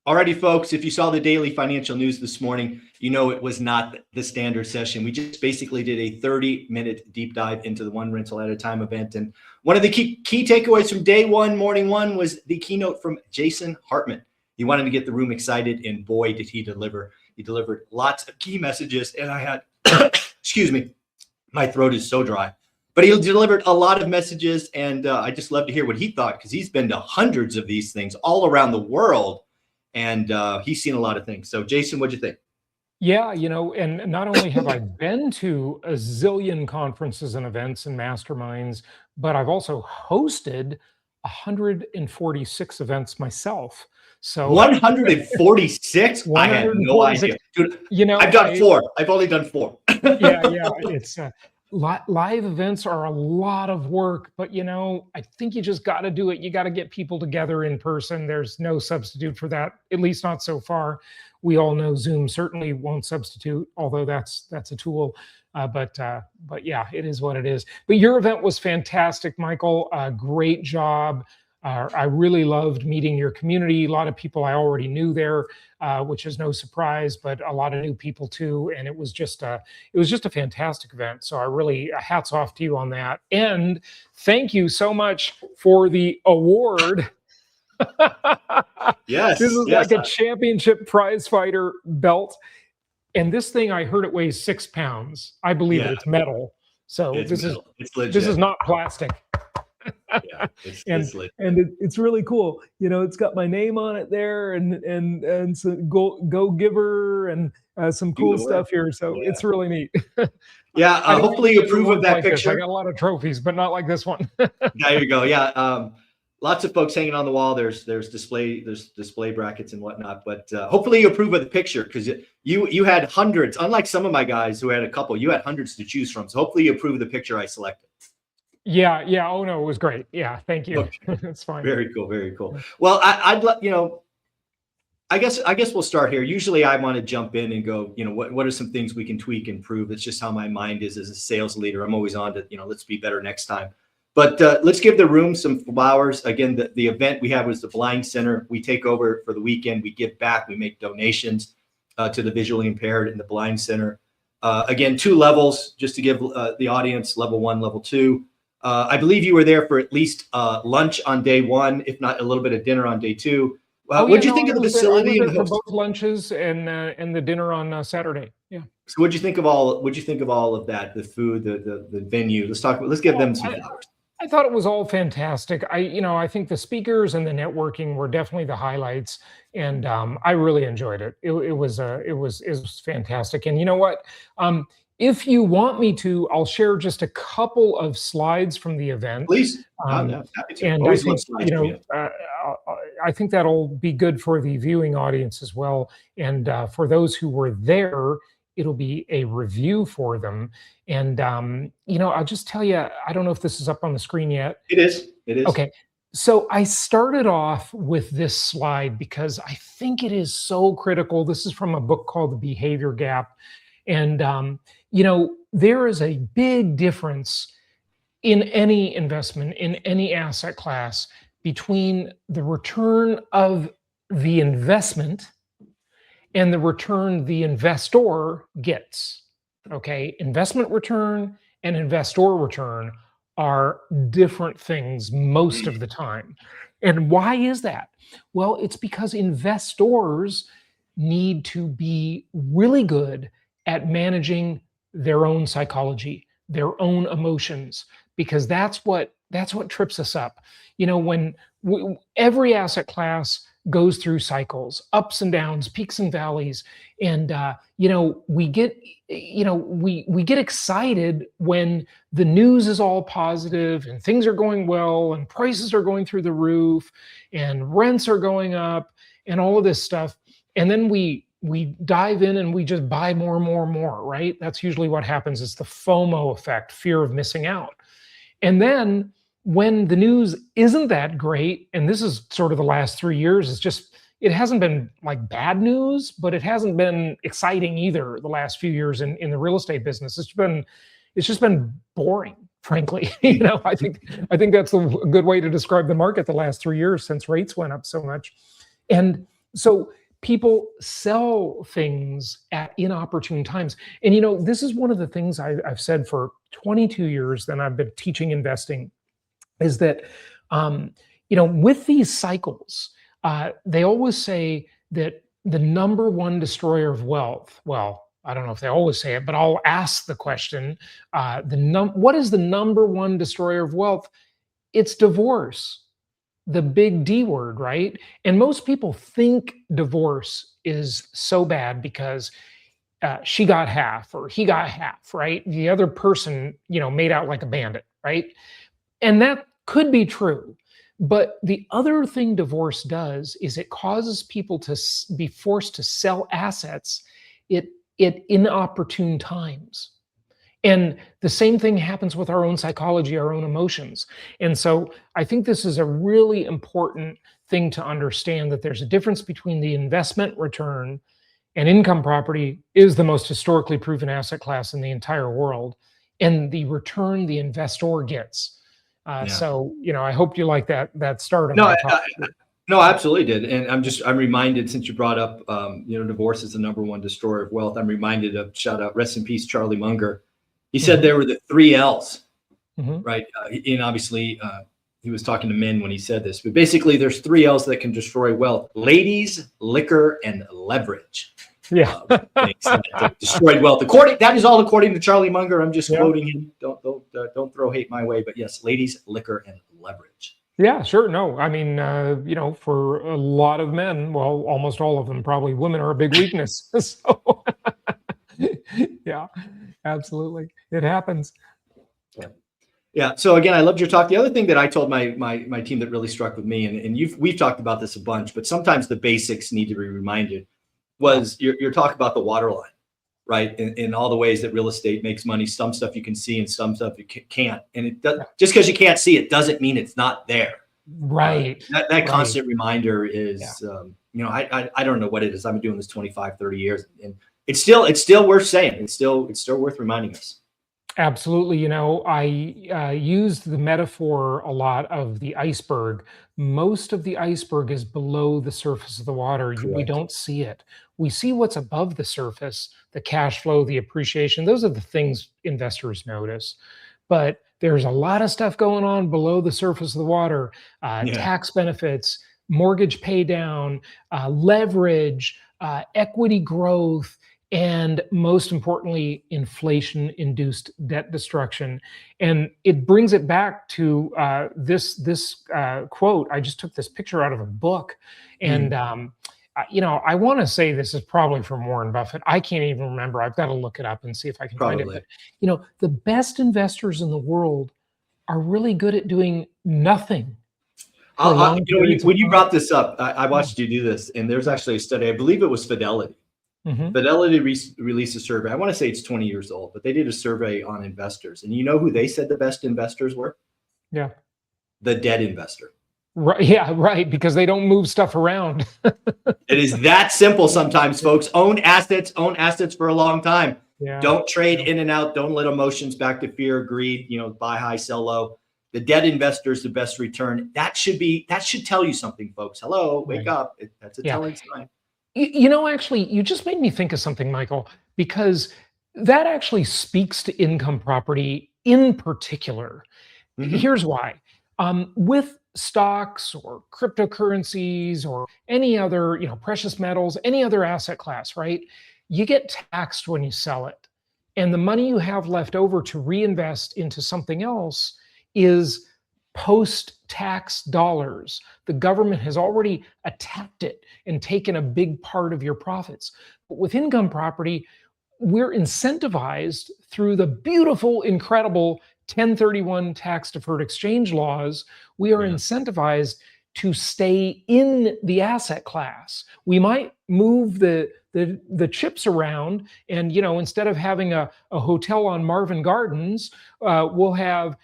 Alrighty, folks, if you saw the daily financial news this morning, you know it was not the standard session. We just basically did a 30-minute deep dive into the one rental at a time event. And one of the key takeaways from day one, morning one, was the keynote from Jason Hartman. He wanted to get the room excited, and boy, did he deliver. He delivered lots of key messages, and I had, excuse me, my throat is so dry. But he delivered a lot of messages, and I just love to hear what he thought, because he's been to hundreds of these things all around the world. And he's seen a lot of things. So, Jason, what'd you think? Yeah, and not only have I been to a zillion conferences and events and masterminds, but I've also hosted 146 events myself. So 146? I had no idea. Dude, I've done 4. I've only done 4. yeah, it's live events are a lot of work, but I think you just got to do it. You got to get people together in person. There's no substitute for that, at least not so far. We all know Zoom certainly won't substitute, although that's a tool. But yeah, it is what it is. But your event was fantastic, Michael. Great job. I really loved meeting your community. A lot of people I already knew there, which is no surprise, but a lot of new people too. And it was just a fantastic event. So I really, hats off to you on that. And thank you so much for the award. Yes, this is like a championship prize fighter belt. And this thing, I heard it weighs 6 pounds. I believe it. It's metal. So this is not plastic. Yeah, it's really cool. It's got my name on it there, and some go giver and some cool stuff here. So it's really neat. Yeah, hopefully you approve of that picture. I got a lot of trophies, but not like this one. There you go. Yeah, lots of folks hanging on the wall. There's display brackets and whatnot. But hopefully you approve of the picture, because you had hundreds. Unlike some of my guys who had a couple, you had hundreds to choose from. So hopefully you approve of the picture I selected. Yeah. Oh no, it was great. Yeah, thank you. Okay. That's fine. Very cool. Well, I guess we'll start here. Usually I want to jump in and go, what are some things we can tweak and improve? It's just how my mind is as a sales leader. I'm always on to, let's be better next time. But let's give the room some flowers. Again, the event we had was the Blind Center. We take over for the weekend. We give back. We make donations to the visually impaired in the Blind Center. Again, 2 levels, just to give the audience, level 1, level 2. I believe you were there for at least lunch on day 1, if not a little bit of dinner on day 2. What'd you think of the facility? For both lunches and the dinner on Saturday. Yeah. So what'd you think of all of that? The food, the venue. Let's give them some flowers. I thought it was all fantastic. I think the speakers and the networking were definitely the highlights, and I really enjoyed it. It was fantastic. And you know what? If you want me to, I'll share just a couple of slides from the event. Please. And I think, I think that'll be good for the viewing audience as well. And for those who were there, it'll be a review for them. And, I'll just tell you, I don't know if this is up on the screen yet. It is. Okay. So I started off with this slide because I think it is so critical. This is from a book called The Behavior Gap. And, there is a big difference in any investment, in any asset class, between the return of the investment and the return the investor gets. Okay, investment return and investor return are different things most of the time. And why is that? Well, it's because investors need to be really good at managing their own psychology, their own emotions, because that's what trips us up. When every asset class goes through cycles, ups and downs, peaks and valleys, and we get excited when the news is all positive and things are going well and prices are going through the roof and rents are going up and all of this stuff, and then we dive in and we just buy more and more and more, right? That's usually what happens. It's the FOMO effect, fear of missing out. And then when the news isn't that great, and this is sort of the last 3 years, it hasn't been like bad news, but it hasn't been exciting either the last few years in the real estate business. It's just been boring, frankly. I think that's a good way to describe the market the last 3 years since rates went up so much. And So people sell things at inopportune times. And this is one of the things I've said for 22 years that I've been teaching investing, is that with these cycles, they always say that the number one destroyer of wealth, well, I don't know if they always say it, but I'll ask the question, what is the number one destroyer of wealth? It's divorce, the big D word, right? And most people think divorce is so bad because she got half or he got half, right? The other person, made out like a bandit, right? And that could be true. But the other thing divorce does is it causes people to be forced to sell assets at inopportune times. And the same thing happens with our own psychology, our own emotions. And so I think this is a really important thing to understand, that there's a difference between the investment return, and income property is the most historically proven asset class in the entire world, and the return the investor gets. So, I hope you like that start of my talk. No, I absolutely did. And I'm reminded, since you brought up, divorce is the number one destroyer of wealth. I'm reminded of, shout out, rest in peace, Charlie Munger. He said there were the 3 L's, right? And obviously, he was talking to men when he said this, but basically there's 3 L's that can destroy wealth: ladies, liquor, and leverage. Yeah. Destroyed wealth. That is all according to Charlie Munger. I'm just quoting him. Don't throw hate my way, but yes, ladies, liquor, and leverage. Yeah, sure. No, I mean, for a lot of men, well, almost all of them, probably women are a big weakness. So, yeah, absolutely, it happens. Yeah. So again, I loved your talk. The other thing that I told my team that really struck with me, and we've talked about this a bunch, but sometimes the basics need to be reminded, was your talk about the waterline, right? In all the ways that real estate makes money. Some stuff you can see and some stuff you can't. And it does, just because you can't see it doesn't mean it's not there. Right. That constant reminder is, I don't know what it is. I've been doing this 25, 30 years, and it's still worth saying. It's still worth reminding us. Absolutely. I used the metaphor a lot of the iceberg. Most of the iceberg is below the surface of the water. We don't see it. We see what's above the surface, the cash flow, the appreciation. Those are the things investors notice. But there's a lot of stuff going on below the surface of the water. Tax benefits, mortgage pay down, leverage, equity growth, and most importantly, inflation-induced debt destruction. And it brings it back to this quote. I just took this picture out of a book, and I want to say this is probably from Warren Buffett. I can't even remember. I've got to look it up and see if I can find it. But the best investors in the world are really good at doing nothing. When you brought this up, I watched you do this, and there's actually a study. I believe it was Fidelity. Fidelity released a survey. I want to say it's 20 years old, but they did a survey on investors. And you know who they said the best investors were? Yeah. The debt investor. Right. Yeah, right. Because they don't move stuff around. It is that simple sometimes, folks. Own assets for a long time. Yeah. Don't trade in and out. Don't let emotions back to fear, greed, buy high, sell low. The debt investor is the best return. That should tell you something, folks. Hello, wake up. That's a telling sign. Actually, you just made me think of something, Michael, because that actually speaks to income property in particular. Here's why. With stocks or cryptocurrencies or any other, precious metals, any other asset class, right? You get taxed when you sell it. And the money you have left over to reinvest into something else is post-tax dollars. The government has already attacked it and taken a big part of your profits. But with income property, we're incentivized through the beautiful, incredible 1031 tax deferred exchange laws. We are incentivized to stay in the asset class. We might move the chips around, and instead of having a hotel on Marvin Gardens, we'll have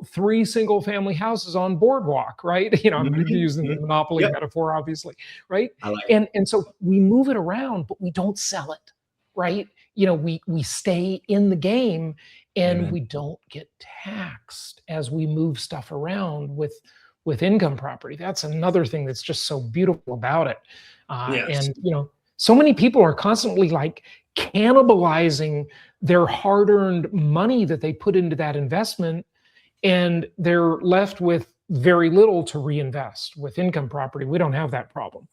3 single family houses on Boardwalk, right? I'm using the monopoly metaphor, obviously, right? And so we move it around, but we don't sell it, right? We stay in the game, and we don't get taxed as we move stuff around with with income property. That's another thing that's just so beautiful about it. Yes. And, so many people are constantly like cannibalizing their hard-earned money that they put into that investment, and they're left with very little to reinvest. With income property, we don't have that problem.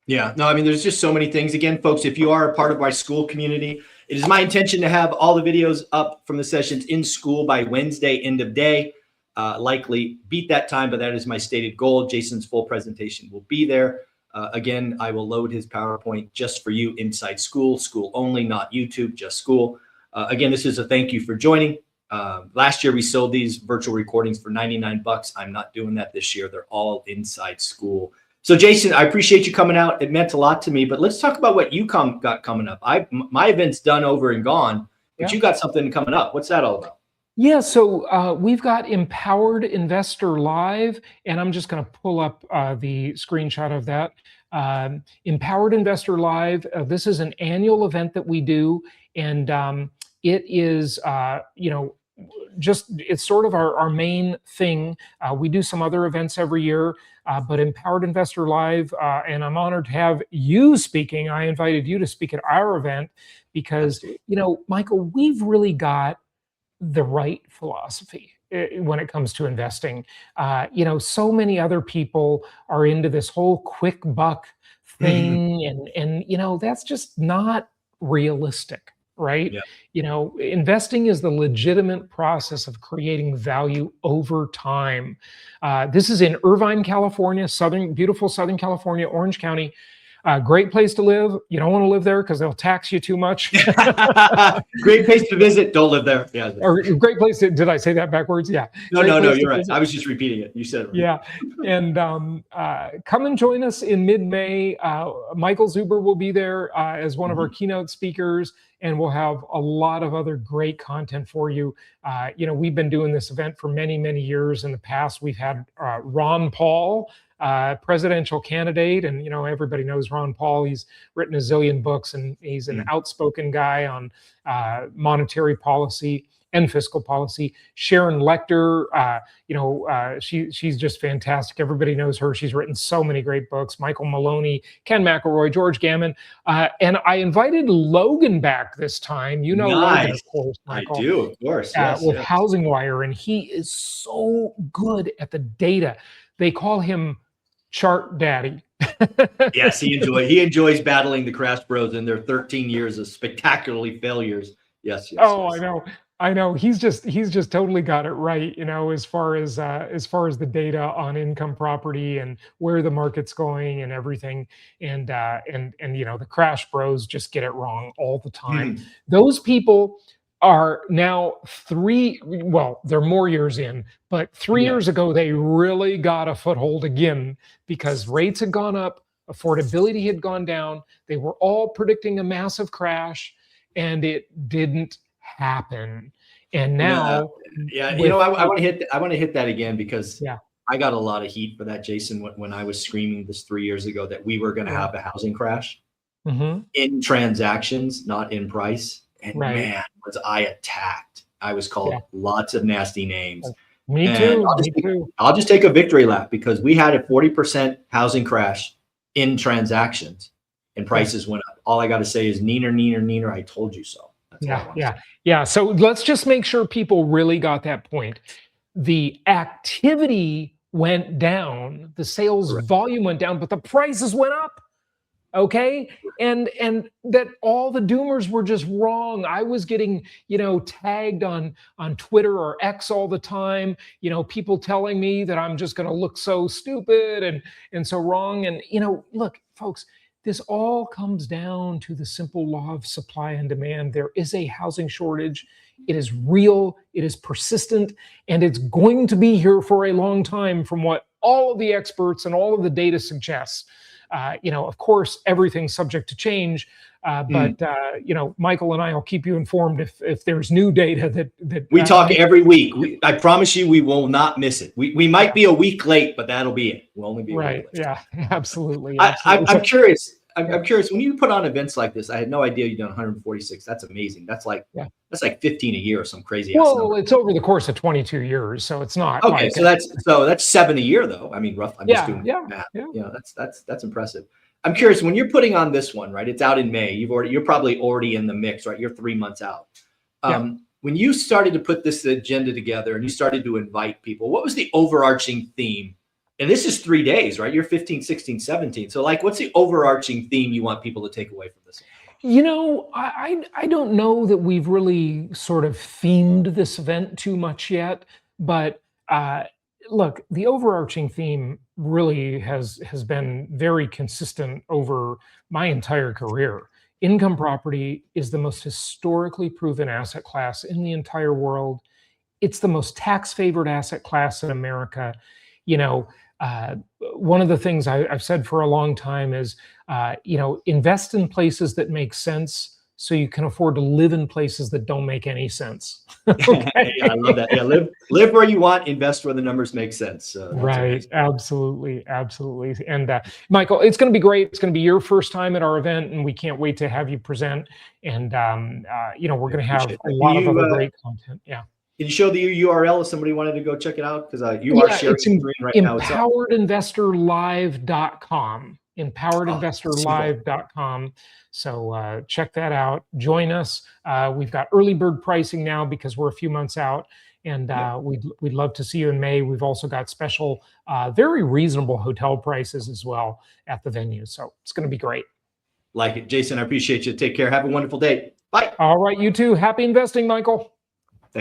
Yeah, no, I mean, there's just so many things. Again, folks, if you are a part of my school community, it is my intention to have all the videos up from the sessions in school by Wednesday, end of day. Likely beat that time, but that is my stated goal. Jason's full presentation will be there. Again, I will load his PowerPoint just for you inside school only, not YouTube, just school. Again, this is a thank you for joining. Last year we sold these virtual recordings for $99. I'm not doing that this year. They're all inside school. So Jason, I appreciate you coming out. It meant a lot to me, but let's talk about what you got coming up. My event's done, over and gone, but you got something coming up. What's that all about? Yeah, so we've got Empowered Investor Live, and I'm just going to pull up the screenshot of that. Empowered Investor Live, this is an annual event that we do, and it is, it's sort of our main thing. We do some other events every year, but Empowered Investor Live, and I'm honored to have you speaking. I invited you to speak at our event because, Michael, we've really got the right philosophy when it comes to investing. So many other people are into this whole quick buck thing, and that's just not realistic, right? Yeah. Investing is the legitimate process of creating value over time. This is in Irvine, California, beautiful Southern California, Orange County. Great place to live. You don't want to live there because they'll tax you too much. Great place to visit. Don't live there. Yeah. Or great place to, did I say that backwards? Yeah. No, you're right. I was just repeating it. You said it right. Yeah. And come and join us in mid-May. Michael Zuber will be there as one of our keynote speakers, and we'll have a lot of other great content for you. We've been doing this event for many, many years. In the past, we've had Ron Paul, presidential candidate, and everybody knows Ron Paul. He's written a zillion books, and he's an outspoken guy on monetary policy and fiscal policy. Sharon Lechter, she's just fantastic. Everybody knows her. She's written so many great books. Michael Maloney, Ken McElroy, George Gammon, and I invited Logan back this time. Nice. Logan, of course, Michael. I do, of course. With Housing Wire, and he is so good at the data. They call him Chart Daddy. Yes, he enjoys battling the Crash Bros in their 13 years of spectacularly failures. Yes. I know. He's just totally got it right. As far as the data on income property and where the market's going and everything, and the Crash Bros just get it wrong all the time. Those people are now they're more years in, but 3 years ago, they really got a foothold again because rates had gone up, affordability had gone down. They were all predicting a massive crash, and it didn't happen. And now, I want to hit that again because I got a lot of heat for that, Jason, when I was screaming this 3 years ago that we were going to have a housing crash in transactions, not in price. And man, was I attacked. I was called lots of nasty names. Me too. I'll just take a victory lap because we had a 40% housing crash in transactions and prices went up. All I got to say is neener. I told you so. Yeah. So let's just make sure people really got that point. The activity went down, the sales volume went down, but the prices went up. Okay. And that all the doomers were just wrong. I was getting, tagged on Twitter or X all the time, people telling me that I'm just going to look so stupid and so wrong. And, look, folks, this all comes down to the simple law of supply and demand. There is a housing shortage. It is real, it is persistent, and it's going to be here for a long time from what all of the experts and all of the data suggests. Of course, everything's subject to change, but Michael and I will keep you informed if there's new data that we talk every week. I promise you, we will not miss it. We might be a week late, but that'll be it. We'll only be a week late. Yeah, absolutely. I'm curious. I'm curious, when you put on events like this, I had no idea you've done 146. That's amazing. That's like 15 a year or some crazy ass number. Well, it's over the course of 22 years, so it's not Okay, like so that's 7 a year though. I mean, rough. I'm just doing math. You know, that's impressive. I'm curious, when you're putting on this one, right? It's out in May. You're probably already in the mix, right? You're 3 months out. When you started to put this agenda together and you started to invite people, what was the overarching theme? And this is 3 days, right? You're 15, 16, 17. So like, what's the overarching theme you want people to take away from this? You know, I don't know that we've really sort of themed this event too much yet, but look, the overarching theme really has been very consistent over my entire career. Income property is the most historically proven asset class in the entire world. It's the most tax favored asset class in America. You know, one of the things I've said for a long time is, you know, invest in places that make sense so you can afford to live in places that don't make any sense. Okay? Yeah, I love that. Yeah, live where you want, invest where the numbers make sense. Right. Absolutely. Absolutely. And Michael, it's going to be great. It's going to be your first time at our event, and we can't wait to have you present. And, you know, we're going to have a lot of other great content. Yeah. Can you show the URL if somebody wanted to go check it out? Because you are sharing screen right now. Empoweredinvestorlive.com. Empoweredinvestorlive.com. So check that out. Join us. We've got early bird pricing now because we're a few months out, and we'd love to see you in May. We've also got special, very reasonable hotel prices as well at the venue. So it's going to be great. Like it. Jason, I appreciate you. Take care. Have a wonderful day. Bye. All right, you too. Happy investing, Michael.